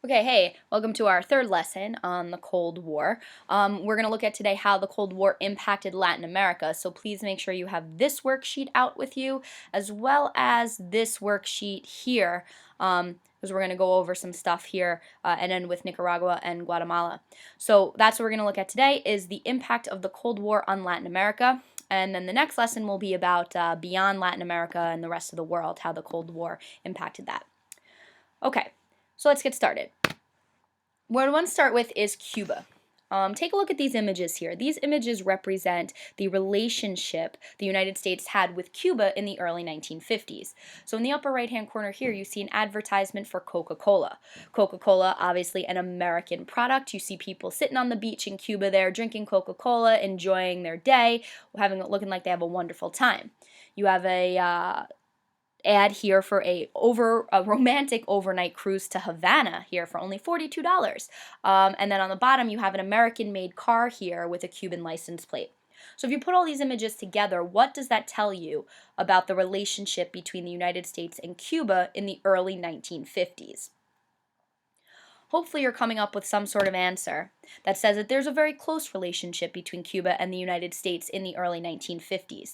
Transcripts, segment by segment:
Okay, hey, welcome to our third lesson on the Cold War. We're going to look at today how the Cold War impacted Latin America. So please make sure you have this worksheet out with you, as well as this worksheet here, because we're going to go over some stuff here and end with Nicaragua and Guatemala. So that's what we're going to look at today is the impact of the Cold War on Latin America. And then the next lesson will be about beyond Latin America and the rest of the world, how the Cold War impacted that. Okay, so let's get started. What I want to start with is Cuba. Take a look at these images here. These images represent the relationship the United States had with Cuba in the early 1950s. So in the upper right-hand corner here, you see an advertisement for Coca-Cola. Coca-Cola, obviously an American product. You see people sitting on the beach in Cuba there, drinking Coca-Cola, enjoying their day, looking like they have a wonderful time. You have a ad here for a romantic overnight cruise to Havana here for only $42. And then on the bottom you have an American-made car here with a Cuban license plate. So if you put all these images together, what does that tell you about the relationship between the United States and Cuba in the early 1950s? Hopefully you're coming up with some sort of answer that says that there's a very close relationship between Cuba and the United States in the early 1950s.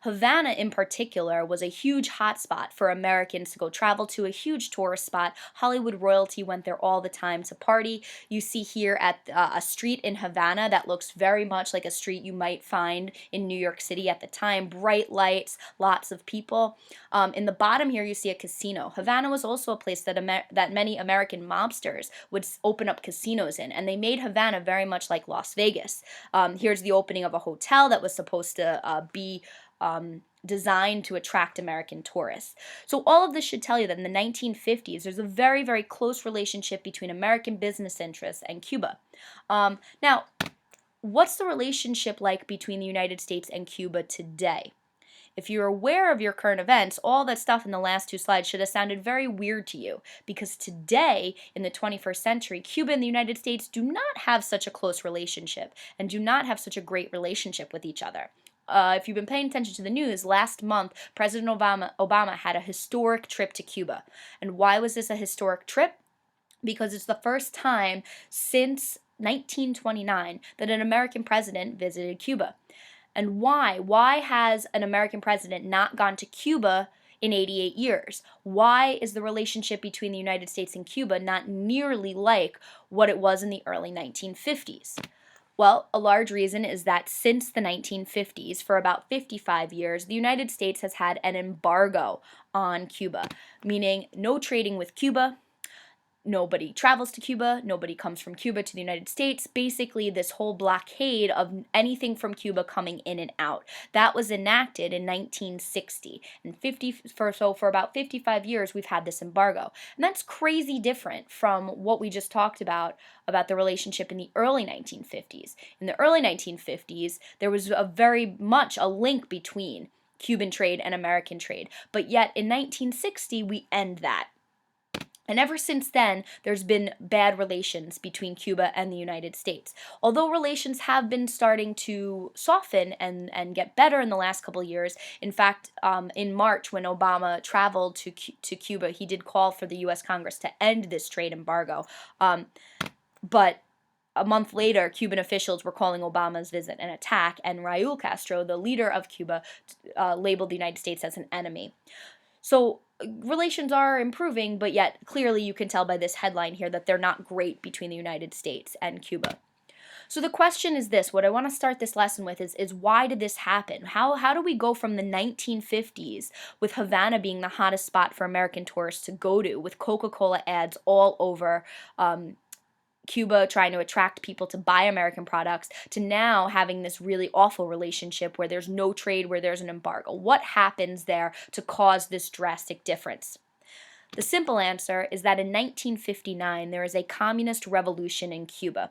Havana, in particular, was a huge hotspot for Americans to go travel to, a huge tourist spot. Hollywood royalty went there all the time to party. You see here at a street in Havana that looks very much like a street you might find in New York City at the time. Bright lights, lots of people. In the bottom here, you see a casino. Havana was also a place that many American mobsters would open up casinos in, and they made Havana very much like Las Vegas. Here's the opening of a hotel that was supposed to be designed to attract American tourists. So all of this should tell you that in the 1950s, there's a very, very close relationship between American business interests and Cuba. Now, what's the relationship like between the United States and Cuba today? If you're aware of your current events, all that stuff in the last two slides should have sounded very weird to you, because today, in the 21st century, Cuba and the United States do not have such a close relationship and do not have such a great relationship with each other. If you've been paying attention to the news, last month, President Obama had a historic trip to Cuba. And why was this a historic trip? Because it's the first time since 1929 that an American president visited Cuba. And why? Why has an American president not gone to Cuba in 88 years? Why is the relationship between the United States and Cuba not nearly like what it was in the early 1950s? Well, a large reason is that since the 1950s, for about 55 years, the United States has had an embargo on Cuba, meaning no trading with Cuba. Nobody travels to Cuba, nobody comes from Cuba to the United States. Basically, this whole blockade of anything from Cuba coming in and out. That was enacted in 1960. And for about 55 years, we've had this embargo. And that's crazy different from what we just talked about the relationship in the early 1950s. In the early 1950s, there was very much a link between Cuban trade and American trade. But yet, in 1960, we end that. And ever since then, there's been bad relations between Cuba and the United States. Although relations have been starting to soften and get better in the last couple of years. In fact, in March, when Obama traveled to Cuba, he did call for the U.S. Congress to end this trade embargo. But a month later, Cuban officials were calling Obama's visit an attack, and Raul Castro, the leader of Cuba, labeled the United States as an enemy. So relations are improving, but yet clearly you can tell by this headline here that they're not great between the United States and Cuba. So the question is this, what I want to start this lesson with is why did this happen? How do we go from the 1950s with Havana being the hottest spot for American tourists to go to, with Coca-Cola ads all over Cuba trying to attract people to buy American products, to now having this really awful relationship where there's no trade, where there's an embargo? What happens there to cause this drastic difference? The simple answer is that in 1959, there is a communist revolution in Cuba.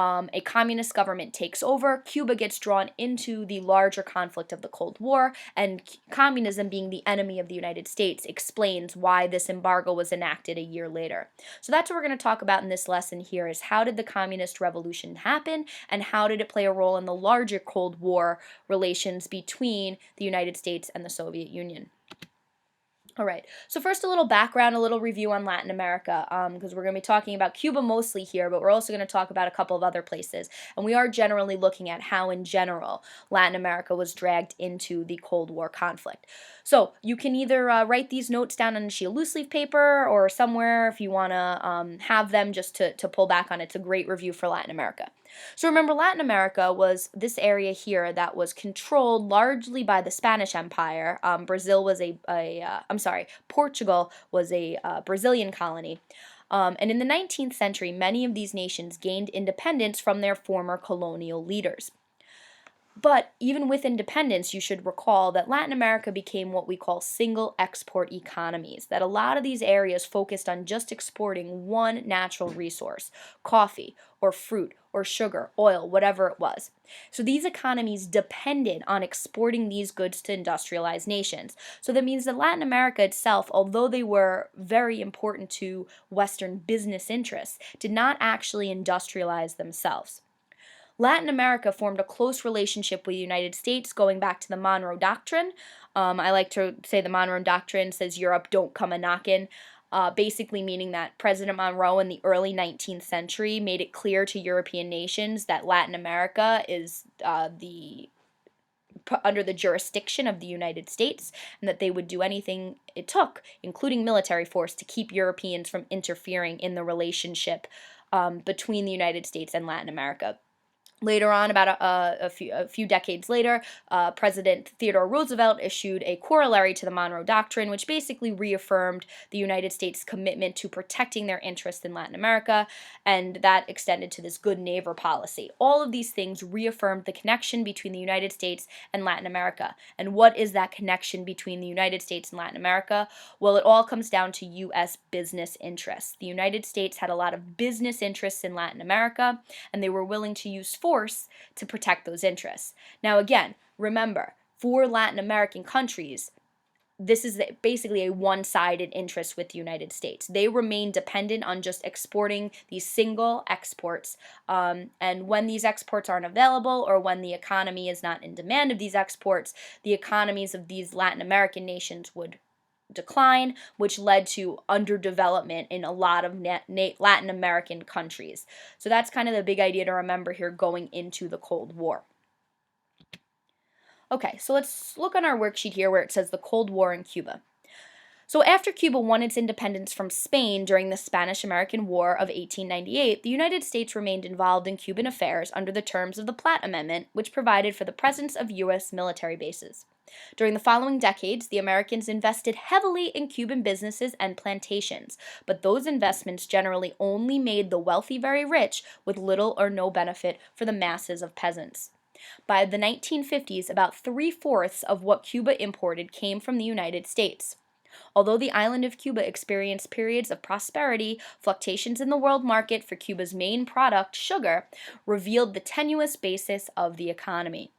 A communist government takes over, Cuba gets drawn into the larger conflict of the Cold War, and communism, being the enemy of the United States, explains why this embargo was enacted a year later. So that's what we're going to talk about in this lesson here, is how did the communist revolution happen, and how did it play a role in the larger Cold War relations between the United States and the Soviet Union. All right, so first a little background, a little review on Latin America, because we're going to be talking about Cuba mostly here, but we're also going to talk about a couple of other places. And we are generally looking at how, in general, Latin America was dragged into the Cold War conflict. So you can either write these notes down on a sheet of loose leaf paper or somewhere if you want to have them just to pull back on. It's a great review for Latin America. So remember, Latin America was this area here that was controlled largely by the Spanish Empire. Brazil was Portugal was a Brazilian colony. And in the 19th century, many of these nations gained independence from their former colonial leaders. But even with independence, you should recall that Latin America became what we call single export economies, that a lot of these areas focused on just exporting one natural resource, coffee or fruit or sugar, oil, whatever it was. So these economies depended on exporting these goods to industrialized nations. So that means that Latin America itself, although they were very important to Western business interests, did not actually industrialize themselves. Latin America formed a close relationship with the United States going back to the Monroe Doctrine. I like to say the Monroe Doctrine says Europe don't come a knockin', basically meaning that President Monroe in the early 19th century made it clear to European nations that Latin America is under the jurisdiction of the United States, and that they would do anything it took, including military force, to keep Europeans from interfering in the relationship between the United States and Latin America. Later on, about a few decades later, President Theodore Roosevelt issued a corollary to the Monroe Doctrine, which basically reaffirmed the United States' commitment to protecting their interests in Latin America, and that extended to this good neighbor policy. All of these things reaffirmed the connection between the United States and Latin America. And what is that connection between the United States and Latin America? Well, it all comes down to U.S. business interests. The United States had a lot of business interests in Latin America, and they were willing to use force to protect those interests. Now, again, remember, for Latin American countries, this is basically a one-sided interest with the United States. They remain dependent on just exporting these single exports, and when these exports aren't available or when the economy is not in demand of these exports, the economies of these Latin American nations would decline, which led to underdevelopment in a lot of Latin American countries. So that's kind of the big idea to remember here going into the Cold War. Okay, so let's look on our worksheet here where it says the Cold War in Cuba. So after Cuba won its independence from Spain during the Spanish-American War of 1898, the United States remained involved in Cuban affairs under the terms of the Platt Amendment, which provided for the presence of U.S. military bases. During the following decades, the Americans invested heavily in Cuban businesses and plantations, but those investments generally only made the wealthy very rich with little or no benefit for the masses of peasants. By the 1950s, about 3/4 of what Cuba imported came from the United States. Although the island of Cuba experienced periods of prosperity, fluctuations in the world market for Cuba's main product, sugar, revealed the tenuous basis of the economy.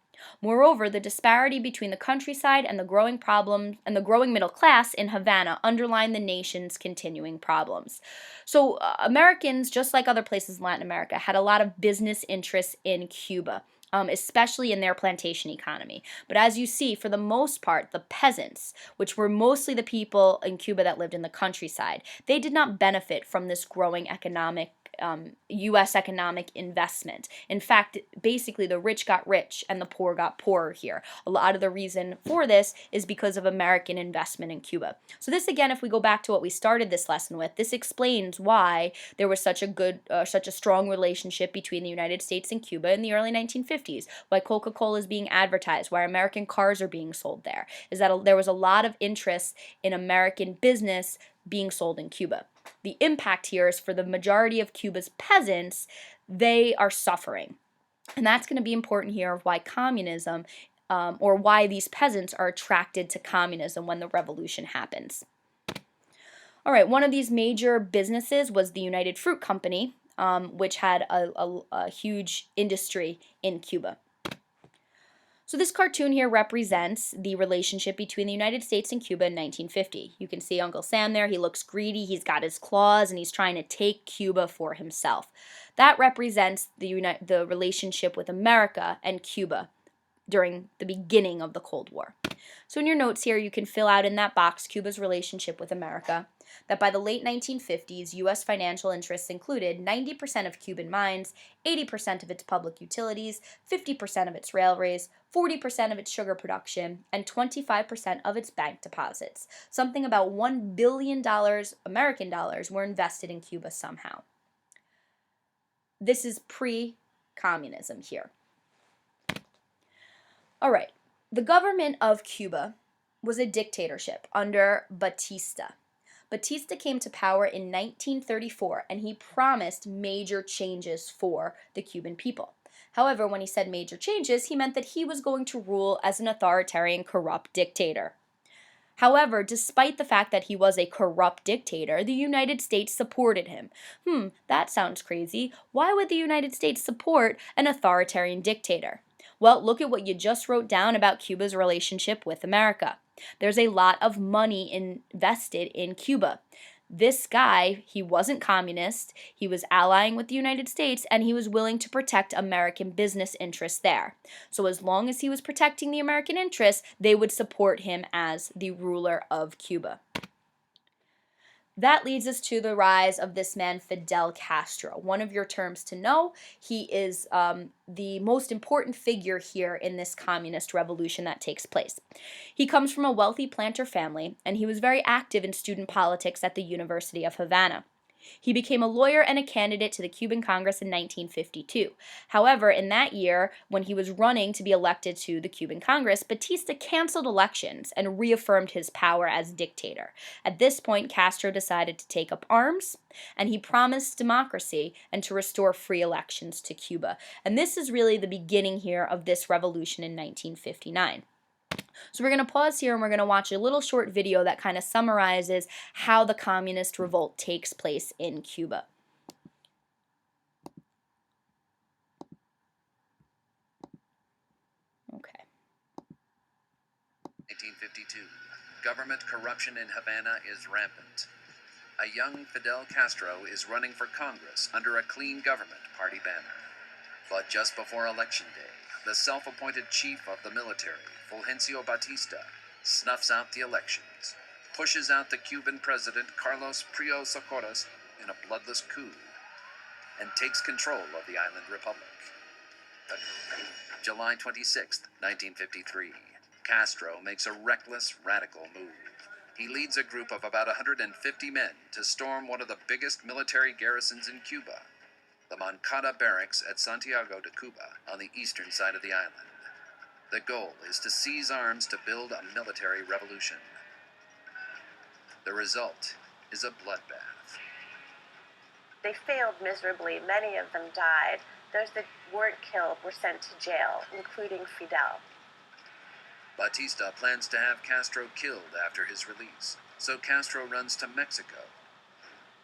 Moreover, the disparity between the countryside and the growing middle class in Havana underlined the nation's continuing problems. So, Americans, just like other places in Latin America, had a lot of business interests in Cuba. Especially in their plantation economy. But as you see, for the most part, the peasants, which were mostly the people in Cuba that lived in the countryside, they did not benefit from this growing U.S. economic investment. In fact, basically the rich got rich and the poor got poorer here. A lot of the reason for this is because of American investment in Cuba. So this, again, if we go back to what we started this lesson with, this explains why there was such a strong relationship between the United States and Cuba in the early 1950s, why Coca-Cola is being advertised, why American cars are being sold there, is that there was a lot of interest in American business being sold in Cuba. The impact here is for the majority of Cuba's peasants, they are suffering. And that's going to be important here of why communism, or why these peasants are attracted to communism when the revolution happens. All right, one of these major businesses was the United Fruit Company, which had a huge industry in Cuba. So this cartoon here represents the relationship between the United States and Cuba in 1950. You can see Uncle Sam there. He looks greedy. He's got his claws, and he's trying to take Cuba for himself. That represents the relationship with America and Cuba during the beginning of the Cold War. So in your notes here, you can fill out in that box Cuba's relationship with America, that by the late 1950s, U.S. financial interests included 90% of Cuban mines, 80% of its public utilities, 50% of its railways, 40% of its sugar production, and 25% of its bank deposits. Something about $1 billion American dollars were invested in Cuba somehow. This is pre-communism here. All right. The government of Cuba was a dictatorship under Batista. Batista came to power in 1934 and he promised major changes for the Cuban people. However, when he said major changes, he meant that he was going to rule as an authoritarian, corrupt dictator. However, despite the fact that he was a corrupt dictator, the United States supported him. That sounds crazy. Why would the United States support an authoritarian dictator? Well, look at what you just wrote down about Cuba's relationship with America. There's a lot of money invested in Cuba. This guy, he wasn't communist, he was allying with the United States, and he was willing to protect American business interests there. So as long as he was protecting the American interests, they would support him as the ruler of Cuba. That leads us to the rise of this man, Fidel Castro. One of your terms to know, he is the most important figure here in this communist revolution that takes place. He comes from a wealthy planter family, and he was very active in student politics at the University of Havana. He became a lawyer and a candidate to the Cuban Congress in 1952. However, in that year, when he was running to be elected to the Cuban Congress, Batista canceled elections and reaffirmed his power as dictator. At this point, Castro decided to take up arms, and he promised democracy and to restore free elections to Cuba. And this is really the beginning here of this revolution in 1959. So we're going to pause here and we're going to watch a little short video that kind of summarizes how the communist revolt takes place in Cuba. Okay. 1952. Government corruption in Havana is rampant. A young Fidel Castro is running for Congress under a clean government party banner. But just before Election Day, the self-appointed chief of the military, Fulgencio Batista, snuffs out the elections, pushes out the Cuban president Carlos Prio Socorros in a bloodless coup, and takes control of the island republic. July 26, 1953. Castro makes a reckless, radical move. He leads a group of about 150 men to storm one of the biggest military garrisons in Cuba, the Moncada Barracks at Santiago de Cuba on the eastern side of the island. The goal is to seize arms to build a military revolution. The result is a bloodbath. They failed miserably. Many of them died. Those that weren't killed were sent to jail, including Fidel. Batista plans to have Castro killed after his release, so Castro runs to Mexico.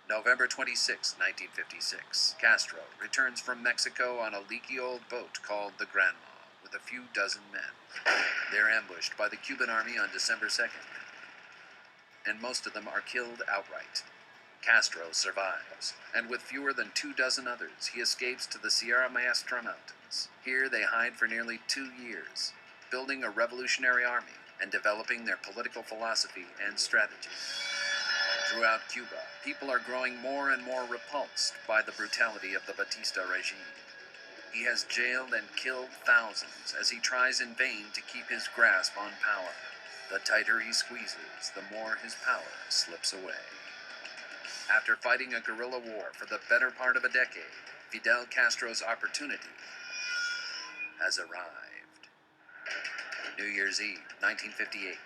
November 26, 1956. Castro returns from Mexico on a leaky old boat called the Granma with a few dozen men. They're ambushed by the Cuban army on December 2nd, and most of them are killed outright. Castro survives, and with fewer than 24 others, he escapes to the Sierra Maestra Mountains. Here they hide for nearly 2 years, building a revolutionary army and developing their political philosophy and strategy. Throughout Cuba, people are growing more and more repulsed by the brutality of the Batista regime. He has jailed and killed thousands as he tries in vain to keep his grasp on power. The tighter he squeezes, the more his power slips away. After fighting a guerrilla war for the better part of a decade, Fidel Castro's opportunity has arrived. New Year's Eve, 1958.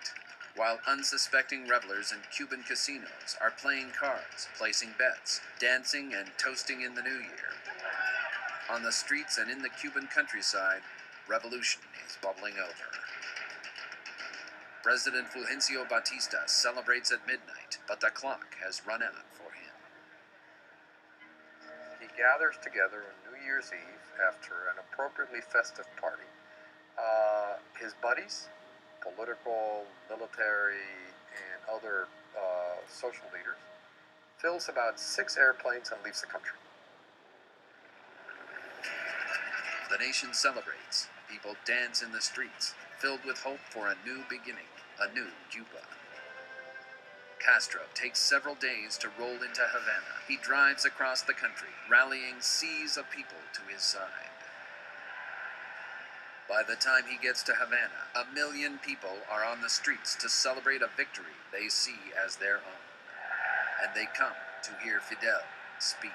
While unsuspecting revelers in Cuban casinos are playing cards, placing bets, dancing, and toasting in the new year. On the streets and in the Cuban countryside, revolution is bubbling over. President Fulgencio Batista celebrates at midnight, but the clock has run out for him. He gathers together on New Year's Eve after an appropriately festive party. His buddies, political, military, and other social leaders, fills about 6 airplanes and leaves the country. The nation celebrates. People dance in the streets. filled with hope for a new beginning, a new Cuba. Castro takes several days to roll into Havana. He drives across the country, rallying seas of people to his side. By the time he gets to Havana, 1 million people are on the streets to celebrate a victory they see as their own. And they come to hear Fidel speak.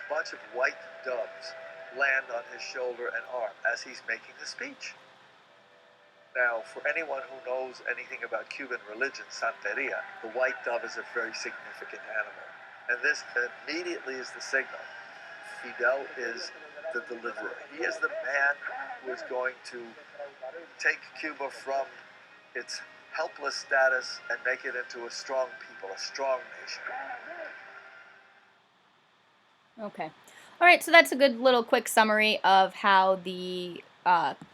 A bunch of white doves land on his shoulder and arm as he's making the speech. Now, for anyone who knows anything about Cuban religion, Santeria, the white dove is a very significant animal. And this immediately is the signal. Fidel is the deliverer. He is the man who is going to take Cuba from its helpless status and make it into a strong people, a strong nation. Okay. All right, so that's a good little quick summary of how the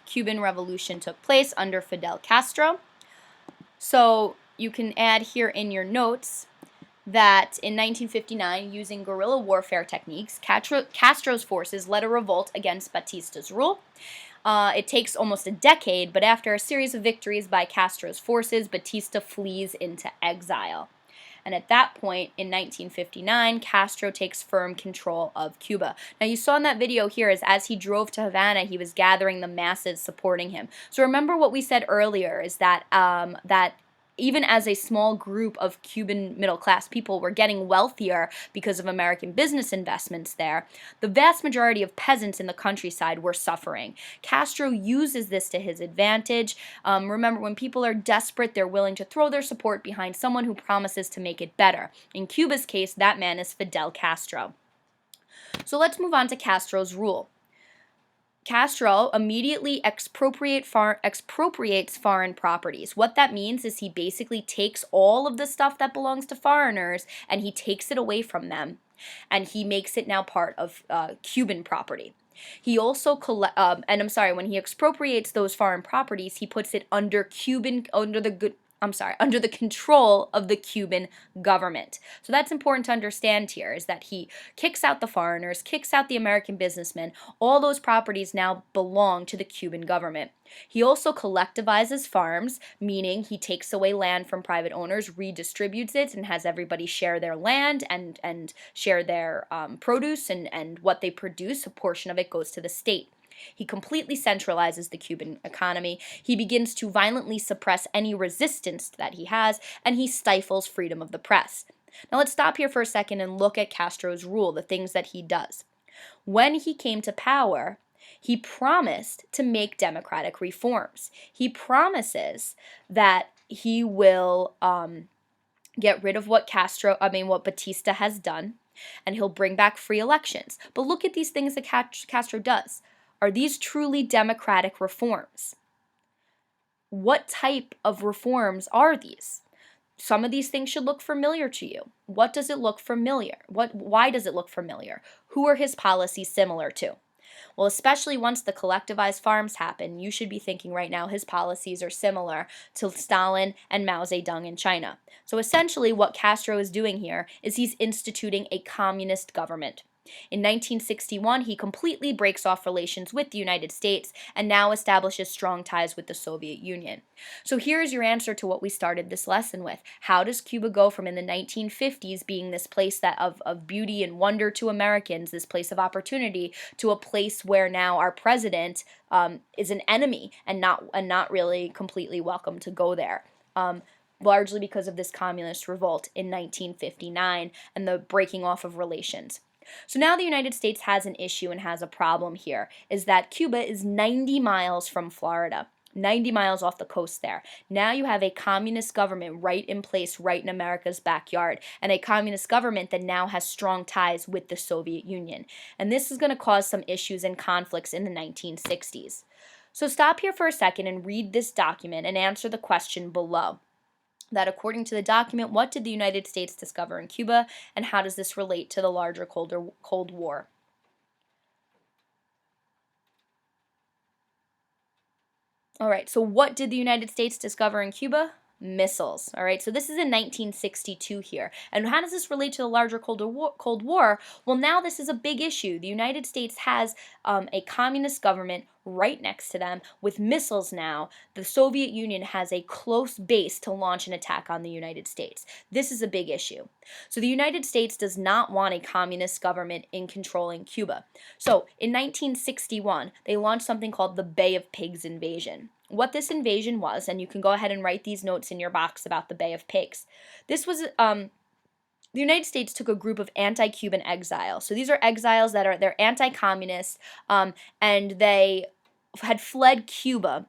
Cuban Revolution took place under Fidel Castro. So you can add here in your notes that in 1959, using guerrilla warfare techniques, Castro's forces led a revolt against Batista's rule. It takes almost a decade, but after a series of victories by Castro's forces, Batista flees into exile. And at that point, in 1959, Castro takes firm control of Cuba. Now, you saw in that video here is as he drove to Havana, he was gathering the masses supporting him. So remember what we said earlier is that that even as a small group of Cuban middle-class people were getting wealthier because of American business investments there, the vast majority of peasants in the countryside were suffering. Castro uses this to his advantage. Remember, when people are desperate, they're willing to throw their support behind someone who promises to make it better. In Cuba's case, that man is Fidel Castro. So let's move on to Castro's rule. Castro immediately expropriates foreign properties. What that means is he basically takes all of the stuff that belongs to foreigners and he takes it away from them, and he makes it now part of Cuban property. He also when he expropriates those foreign properties, he puts it under under the control of the Cuban government. So that's important to understand here, is that he kicks out the foreigners, kicks out the American businessmen. All those properties now belong to the Cuban government. He also collectivizes farms, meaning he takes away land from private owners, redistributes it, and has everybody share their land and share their produce and what they produce. A portion of it goes to the state. He completely centralizes the Cuban economy. He begins to violently suppress any resistance that he has, and he stifles freedom of the press. Now let's stop here for a second and look at Castro's rule, the things that he does. When he came to power, he promised to make democratic reforms. He promises that he will get rid of what Batista has done, and he'll bring back free elections. But look at these things that Castro does. Are these truly democratic reforms? What type of reforms are these? Some of these things should look familiar to you. What does it look familiar? Why does it look familiar? Who are his policies similar to? Well, especially once the collectivized farms happen, you should be thinking right now his policies are similar to Stalin and Mao Zedong in China. So essentially what Castro is doing here is he's instituting a communist government. In 1961, he completely breaks off relations with the United States and now establishes strong ties with the Soviet Union. So here's your answer to what we started this lesson with. How does Cuba go from in the 1950s being this place of beauty and wonder to Americans, this place of opportunity, to a place where now our president is an enemy and not really completely welcome to go there? Largely because of this communist revolt in 1959 and the breaking off of relations. So now the United States has an issue and has a problem here, is that Cuba is 90 miles from Florida, 90 miles off the coast there. Now you have a communist government right in place, right in America's backyard, and a communist government that now has strong ties with the Soviet Union. And this is going to cause some issues and conflicts in the 1960s. So stop here for a second and read this document and answer the question below. That according to the document, what did the United States discover in Cuba, and how does this relate to the larger Cold War? All right, so what did the United States discover in Cuba? missiles. All right, so this is in 1962 here. And how does this relate to the larger Cold War? Well, now this is a big issue. The United States has a communist government right next to them with missiles now. The Soviet Union has a close base to launch an attack on the United States. This is a big issue. So the United States does not want a communist government in controlling Cuba. So in 1961, they launched something called the Bay of Pigs invasion. What this invasion was, and you can go ahead and write these notes in your box about the Bay of Pigs. This was the United States took a group of anti-Cuban exiles. So these are exiles they're anti-communist, and they had fled Cuba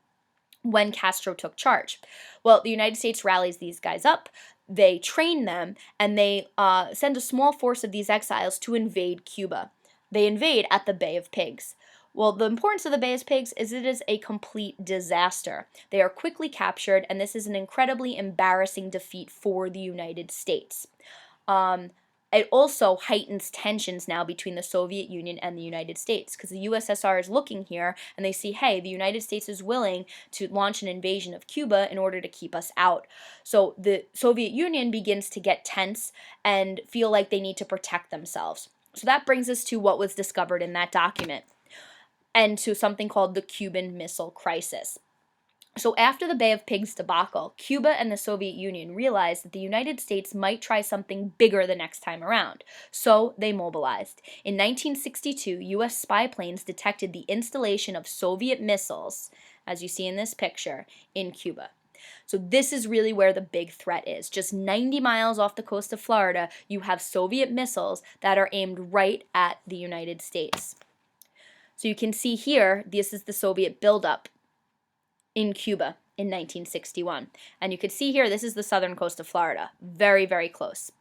when Castro took charge. Well, the United States rallies these guys up, they train them, and they send a small force of these exiles to invade Cuba. They invade at the Bay of Pigs. Well, the importance of the Bay of Pigs is it is a complete disaster. They are quickly captured, and this is an incredibly embarrassing defeat for the United States. It also heightens tensions now between the Soviet Union and the United States, because the USSR is looking here and they see, hey, the United States is willing to launch an invasion of Cuba in order to keep us out. So the Soviet Union begins to get tense and feel like they need to protect themselves. So that brings us to what was discovered in that document, and to something called the Cuban Missile Crisis. So after the Bay of Pigs debacle, Cuba and the Soviet Union realized that the United States might try something bigger the next time around. So they mobilized. In 1962, U.S. spy planes detected the installation of Soviet missiles, as you see in this picture, in Cuba. So this is really where the big threat is. Just 90 miles off the coast of Florida, you have Soviet missiles that are aimed right at the United States. So you can see here, this is the Soviet buildup in Cuba in 1961. And you can see here, this is the southern coast of Florida. Very, very close.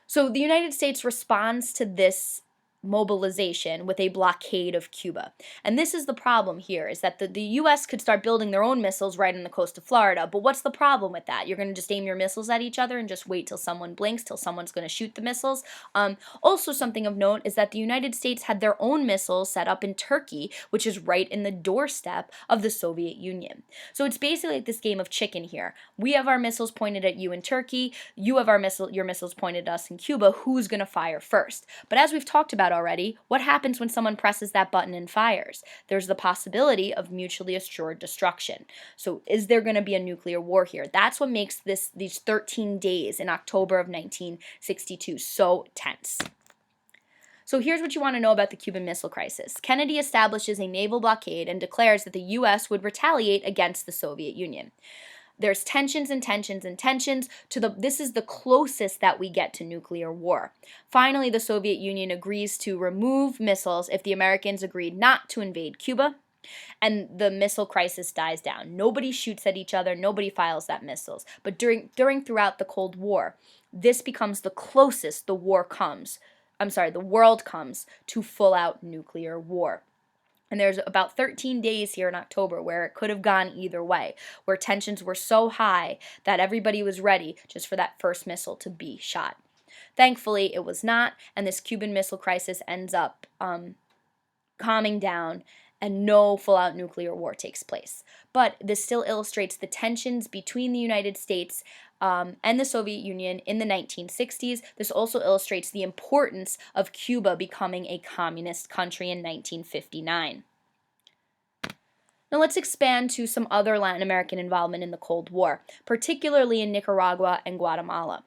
So the United States responds to this mobilization with a blockade of Cuba. And this is the problem here, is that the U.S. could start building their own missiles right in the coast of Florida. But what's the problem with that? You're going to just aim your missiles at each other and just wait till someone blinks, till someone's going to shoot the missiles. Also, something of note is that the United States had their own missiles set up in Turkey, which is right in the doorstep of the Soviet Union. So it's basically like this game of chicken here. We have our missiles pointed at you in Turkey. You have your missiles pointed at us in Cuba. Who's going to fire first? But as we've talked about already, what happens when someone presses that button and fires? There's the possibility of mutually assured destruction. So is there going to be a nuclear war here? That's what makes these 13 days in October of 1962 so tense. So here's what you want to know about the Cuban Missile Crisis. Kennedy establishes a naval blockade and declares that the U.S. would retaliate against the Soviet Union. There's tensions and tensions and tensions this is the closest that we get to nuclear war. Finally, the Soviet Union agrees to remove missiles if the Americans agreed not to invade Cuba, and the missile crisis dies down. Nobody shoots at each other, nobody fires at missiles. But throughout the Cold War, this becomes the closest the world comes to full-out nuclear war. And there's about 13 days here in October where it could have gone either way, where tensions were so high that everybody was ready just for that first missile to be shot. Thankfully, it was not, and this Cuban Missile Crisis ends up calming down, and no full-out nuclear war takes place. But this still illustrates the tensions between the United States and the Soviet Union in the 1960s. This also illustrates the importance of Cuba becoming a communist country in 1959. Now let's expand to some other Latin American involvement in the Cold War, particularly in Nicaragua and Guatemala.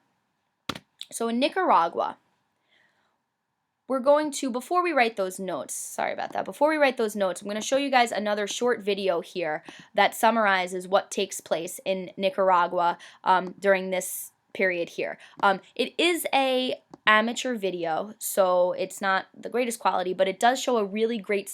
So in Nicaragua, before we write those notes, I'm going to show you guys another short video here that summarizes what takes place in Nicaragua during this period here. It is a amateur video, so it's not the greatest quality, but it does show a really great